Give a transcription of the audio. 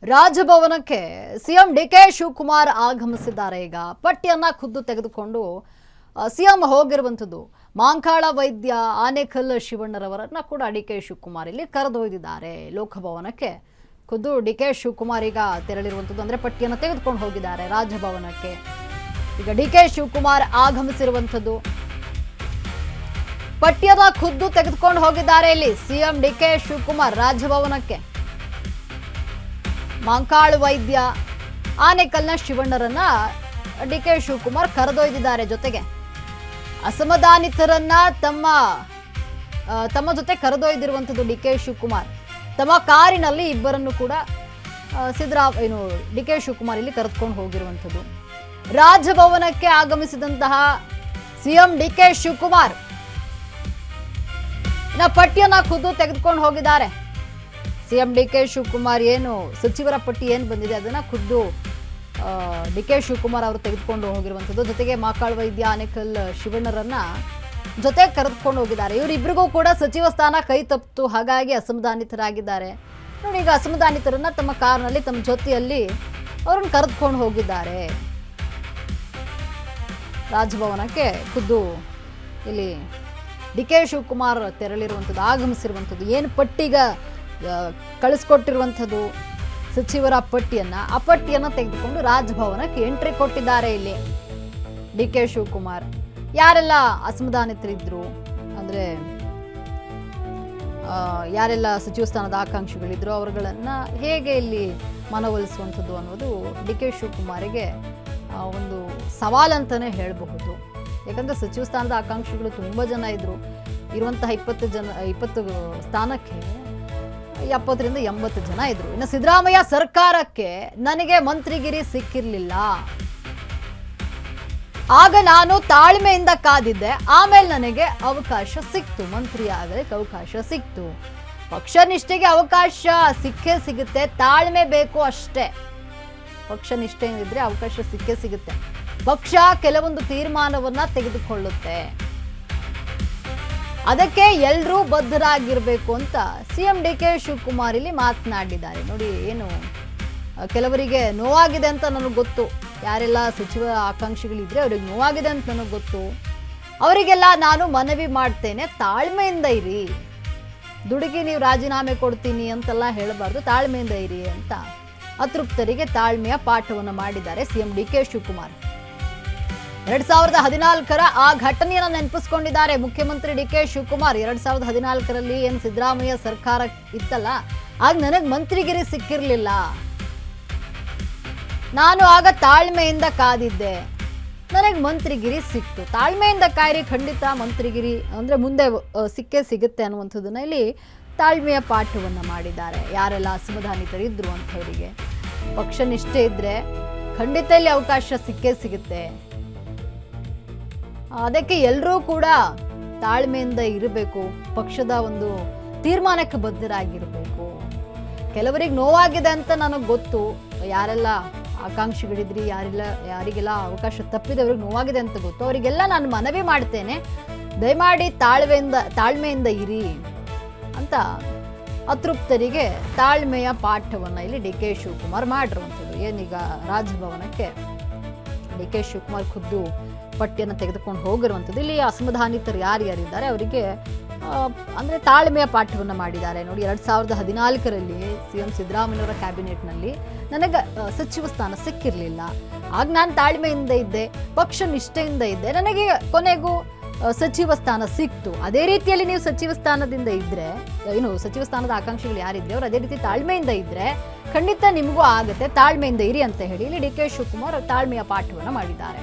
ರಾಜಭವನಕ್ಕೆ CM DK Shivakumar ಆಗಮಿಸಿದ್ದಾರೆ. ಈಗ ಪಟ್ಟಿಯನ್ನ ಖುದ್ದು ತೆಗೆದುಕೊಂಡು ಸಿಎಂ ಹೋಗಿರುವಂಥದ್ದು ಮಾಂಕಾಳ ವೈದ್ಯ ಆನೇಕಲ್ ಶಿವಣ್ಣರವರನ್ನ ಕೂಡ ಡಿಕೆ ಶಿವಕುಮಾರ್ ಇಲ್ಲಿ ಕರೆದೊಯ್ದಿದ್ದಾರೆ. ಲೋಕಭವನಕ್ಕೆ ಖುದ್ದು ಡಿಕೆ ಶಿವಕುಮಾರ್ ಈಗ ತೆರಳಿರುವಂಥದ್ದು, ಅಂದ್ರೆ ಪಟ್ಟಿಯನ್ನು ತೆಗೆದುಕೊಂಡು ಹೋಗಿದ್ದಾರೆ ರಾಜಭವನಕ್ಕೆ. ಈಗ ಡಿಕೆ ಶಿವಕುಮಾರ್ ಆಗಮಿಸಿರುವಂಥದ್ದು, ಪಟ್ಟಿಯನ್ನ ಖುದ್ದು ತೆಗೆದುಕೊಂಡು ಹೋಗಿದ್ದಾರೆ ಇಲ್ಲಿ ಸಿಎಂ ಡಿಕೆ ಶಿವಕುಮಾರ್ ರಾಜಭವನಕ್ಕೆ. ಮಾಂಕಾಳು ವೈದ್ಯ ಆನೇಕಲ್ನ ಶಿವಣ್ಣರನ್ನ ಡಿಕೆ ಶಿವಕುಮಾರ್ ಕರೆದೊಯ್ದಿದ್ದಾರೆ. ಜೊತೆಗೆ ಅಸಮಾಧಾನಿತರನ್ನ ತಮ್ಮ ಜೊತೆ ಕರೆದೊಯ್ದಿರುವಂಥದ್ದು ಡಿಕೆ ಶಿವಕುಮಾರ್. ತಮ್ಮ ಕಾರಿನಲ್ಲಿ ಇಬ್ಬರನ್ನು ಕೂಡ ಡಿಕೆ ಶಿವಕುಮಾರ್ ಇಲ್ಲಿ ಕರೆದುಕೊಂಡು ಹೋಗಿರುವಂಥದ್ದು. ರಾಜಭವನಕ್ಕೆ ಆಗಮಿಸಿದಂತಹ ಸಿಎಂ ಡಿಕೆ ಶಿವಕುಮಾರ್ ಪಟ್ಟಿಯನ್ನ ಖುದ್ದು ತೆಗೆದುಕೊಂಡು ಹೋಗಿದ್ದಾರೆ. ಸಿಎಂ ಡಿಕೆ ಶಿವಕುಮಾರ್ ಏನು ಸಚಿವರ ಪಟ್ಟಿ ಏನು ಬಂದಿದೆ ಅದನ್ನ ಖುದ್ದು ಡಿಕೆ ಶಿವಕುಮಾರ್ ಅವರು ತೆಗೆದುಕೊಂಡು ಹೋಗಿರುವಂಥದ್ದು. ಜೊತೆಗೆ ಮಾಕಾಳ್ ವೈದ್ಯ ಆನೇಕಲ್ ಶಿವಣ್ಣರನ್ನ ಜೊತೆ ಕರೆದುಕೊಂಡು ಹೋಗಿದ್ದಾರೆ. ಇವರಿಬ್ಬರಿಗೂ ಕೂಡ ಸಚಿವ ಸ್ಥಾನ ಕೈ ತಪ್ಪಿತು, ಹಾಗಾಗಿ ಅಸಮಾಧಾನಿತರಾಗಿದ್ದಾರೆ. ನೋಡಿ, ಈಗ ಅಸಮಾಧಾನಿತರನ್ನ ತಮ್ಮ ಕಾರ್ನಲ್ಲಿ ತಮ್ಮ ಜೊತೆಯಲ್ಲಿ ಅವ್ರನ್ನ ಕರೆದುಕೊಂಡು ಹೋಗಿದ್ದಾರೆ ರಾಜಭವನಕ್ಕೆ. ಖುದ್ದು ಇಲ್ಲಿ ಡಿಕೆ ಶಿವಕುಮಾರ್ ತೆರಳಿರುವಂಥದ್ದು, ಆಗಮಿಸಿರುವಂಥದ್ದು. ಏನು ಪಟ್ಟಿಗ ಕಳಿಸ್ಕೊಟ್ಟಿರುವಂಥದ್ದು ಸಚಿವರ ಪಟ್ಟಿಯನ್ನ, ಆ ಪಟ್ಟಿಯನ್ನ ತೆಗೆದುಕೊಂಡು ರಾಜಭವನಕ್ಕೆ ಎಂಟ್ರಿ ಕೊಟ್ಟಿದ್ದಾರೆ ಇಲ್ಲಿ ಡಿಕೆ ಶಿವಕುಮಾರ್. ಯಾರೆಲ್ಲ ಅಸಮಾಧಾನಿತರಿದ್ರು, ಅಂದ್ರೆ ಯಾರೆಲ್ಲ ಸಚಿವ ಸ್ಥಾನದ ಆಕಾಂಕ್ಷಿಗಳಿದ್ರು ಅವರುಗಳನ್ನ ಹೇಗೆ ಇಲ್ಲಿ ಮನವೊಲಿಸುವಂಥದ್ದು ಅನ್ನೋದು ಡಿಕೆ ಶಿವಕುಮಾರಿಗೆ ಒಂದು ಸವಾಲಂತಾನೆ ಹೇಳಬಹುದು. ಯಾಕಂದ್ರೆ ಸಚಿವ ಸ್ಥಾನದ ಆಕಾಂಕ್ಷಿಗಳು ತುಂಬಾ ಜನ ಇದ್ರು. ಇರುವಂತಹ 20 ಸ್ಥಾನಕ್ಕೆ 70ರಿಂದ 80 ಜನ ಇದ್ರು. ಇನ್ನು ಸಿದ್ದರಾಮಯ್ಯ ಸರ್ಕಾರಕ್ಕೆ ನನಗೆ ಮಂತ್ರಿಗಿರಿ ಸಿಕ್ಕಿರ್ಲಿಲ್ಲ, ಆಗ ನಾನು ತಾಳ್ಮೆಯಿಂದ ಕಾದಿದ್ದೆ, ಆಮೇಲೆ ನನಗೆ ಅವಕಾಶ ಸಿಕ್ತು, ಮಂತ್ರಿ ಆಗಲಿಕ್ಕೆ ಅವಕಾಶ ಸಿಕ್ತು. ಪಕ್ಷ ನಿಷ್ಠೆಗೆ ಅವಕಾಶ ಸಿಕ್ಕೇ ಸಿಗುತ್ತೆ, ತಾಳ್ಮೆ ಬೇಕು ಅಷ್ಟೇ. ಪಕ್ಷ ನಿಷ್ಠೆ ಇದ್ರೆ ಅವಕಾಶ ಸಿಕ್ಕೇ ಸಿಗುತ್ತೆ. ಪಕ್ಷ ಕೆಲವೊಂದು ತೀರ್ಮಾನವನ್ನ ತೆಗೆದುಕೊಳ್ಳುತ್ತೆ, ಅದಕ್ಕೆ ಎಲ್ಲರೂ ಬದ್ಧರಾಗಿರ್ಬೇಕು ಅಂತ ಸಿಎಂ ಡಿಕೆ ಶಿವಕುಮಾರ್ ಇಲ್ಲಿ ಮಾತನಾಡಿದ್ದಾರೆ. ನೋಡಿ, ಏನು ಕೆಲವರಿಗೆ ನೋವಾಗಿದೆ ಅಂತ ನನಗೆ ಗೊತ್ತು, ಯಾರೆಲ್ಲ ಸಚಿವ ಆಕಾಂಕ್ಷಿಗಳಿದ್ರೆ ಅವ್ರಿಗೆ ನೋವಾಗಿದೆ ಅಂತ ನನಗೆ ಗೊತ್ತು. ಅವರಿಗೆಲ್ಲ ನಾನು ಮನವಿ ಮಾಡ್ತೇನೆ, ತಾಳ್ಮೆಯಿಂದ ಇರಿ, ದುಡುಕಿ ನೀವು ರಾಜೀನಾಮೆ ಕೊಡ್ತೀನಿ ಅಂತೆಲ್ಲ ಹೇಳಬಾರ್ದು, ತಾಳ್ಮೆಯಿಂದ ಇರಿ ಅಂತ ಅತೃಪ್ತರಿಗೆ ತಾಳ್ಮೆಯ ಪಾಠವನ್ನು ಮಾಡಿದ್ದಾರೆ ಸಿಎಂ ಡಿಕೆ ಶಿವಕುಮಾರ್. 2014ರ ಆ ಘಟನೆಯನ್ನು ನೆನಪಿಸ್ಕೊಂಡಿದ್ದಾರೆ ಮುಖ್ಯಮಂತ್ರಿ ಡಿಕೆ ಶಿವಕುಮಾರ್. 2014ರಲ್ಲಿ ಏನು ಸಿದ್ದರಾಮಯ್ಯ ಸರ್ಕಾರ ಇತ್ತಲ್ಲ, ಆಗ ನನಗೆ ಮಂತ್ರಿಗಿರಿ ಸಿಕ್ಕಿರ್ಲಿಲ್ಲ, ನಾನು ಆಗ ತಾಳ್ಮೆಯಿಂದ ಕಾದಿದ್ದೆ, ನನಗೆ ಮಂತ್ರಿಗಿರಿ ಸಿಕ್ತು. ತಾಳ್ಮೆಯಿಂದ ಕಾಯಿರಿ, ಖಂಡಿತ ಮಂತ್ರಿಗಿರಿ ಅಂದ್ರೆ ಮುಂದೆ ಸಿಕ್ಕೇ ಸಿಗುತ್ತೆ ಅನ್ನುವಂಥದ್ದನ್ನ ಇಲ್ಲಿ ತಾಳ್ಮೆಯ ಪಾಠವನ್ನು ಮಾಡಿದ್ದಾರೆ. ಯಾರೆಲ್ಲ ಅಸಮಾಧಾನಿತರಿದ್ರು ಅಂಥವರಿಗೆ ಪಕ್ಷ ನಿಷ್ಠೆ ಇದ್ರೆ ಖಂಡಿತ ಇಲ್ಲಿ ಅವಕಾಶ ಸಿಕ್ಕೇ ಸಿಗುತ್ತೆ, ಅದಕ್ಕೆ ಎಲ್ಲರೂ ಕೂಡ ತಾಳ್ಮೆಯಿಂದ ಇರಬೇಕು, ಪಕ್ಷದ ಒಂದು ತೀರ್ಮಾನಕ್ಕೆ ಬದ್ಧರಾಗಿರಬೇಕು. ಕೆಲವರಿಗೆ ನೋವಾಗಿದೆ ಅಂತ ನನಗೆ ಗೊತ್ತು, ಯಾರೆಲ್ಲ ಆಕಾಂಕ್ಷಿಗಳಿದ್ರಿ, ಯಾರಿಗೆಲ್ಲ ಅವಕಾಶ ತಪ್ಪಿದೆ ಅವ್ರಿಗೆ ನೋವಾಗಿದೆ ಅಂತ ಗೊತ್ತು, ಅವರಿಗೆಲ್ಲ ನಾನು ಮನವಿ ಮಾಡ್ತೇನೆ, ದಯಮಾಡಿ ತಾಳ್ಮೆಯಿಂದ ಇರಿ ಅಂತ ಅತೃಪ್ತರಿಗೆ ತಾಳ್ಮೆಯ ಪಾಠವನ್ನ ಇಲ್ಲಿ ಡಿಕೆ ಶಿವಕುಮಾರ್ ಮಾಡಿರುವಂಥದ್ದು. ಏನೀಗ ರಾಜಭವನಕ್ಕೆ ಡಿಕೆ ಶಿವಕುಮಾರ್ ಖುದ್ದು ಪಟ್ಟಿಯನ್ನು ತೆಗೆದುಕೊಂಡು ಹೋಗಿರುವಂಥದ್ದು. ಇಲ್ಲಿ ಅಸಮಾಧಾನಿತರು ಯಾರ್ಯಾರಿದ್ದಾರೆ ಅವರಿಗೆ ಅಂದ್ರೆ ತಾಳ್ಮೆಯ ಪಾಠವನ್ನು ಮಾಡಿದ್ದಾರೆ. ನೋಡಿ, 2014ರಲ್ಲಿ ಸಿಎಂ ಸಿದ್ದರಾಮಯ್ಯವರ ಕ್ಯಾಬಿನೆಟ್ನಲ್ಲಿ ನನಗೆ ಸಚಿವ ಸ್ಥಾನ ಸಿಕ್ಕಿರಲಿಲ್ಲ, ಆಗ ನಾನು ತಾಳ್ಮೆಯಿಂದ ಇದ್ದೆ, ಪಕ್ಷ ನಿಷ್ಠೆಯಿಂದ ಇದ್ದೆ, ನನಗೆ ಕೊನೆಗೂ ಸಚಿವ ಸ್ಥಾನ ಸಿಕ್ತು. ಅದೇ ರೀತಿಯಲ್ಲಿ ನೀವು ಸಚಿವ ಸ್ಥಾನದಿಂದ ಇದ್ರೆ, ಸಚಿವ ಸ್ಥಾನದ ಆಕಾಂಕ್ಷಿಗಳು ಯಾರಿದ್ರೆ ಅವರು ಅದೇ ರೀತಿ ತಾಳ್ಮೆಯಿಂದ ಇದ್ರೆ ಖಂಡಿತ ನಿಮಗೂ ಆಗುತ್ತೆ, ತಾಳ್ಮೆಯಿಂದ ಇರಿ ಅಂತ ಹೇಳಿ ಇಲ್ಲಿ ಡಿಕೆ ಶಿವಕುಮಾರ್ ತಾಳ್ಮೆಯ ಪಾಠವನ್ನು ಮಾಡಿದ್ದಾರೆ.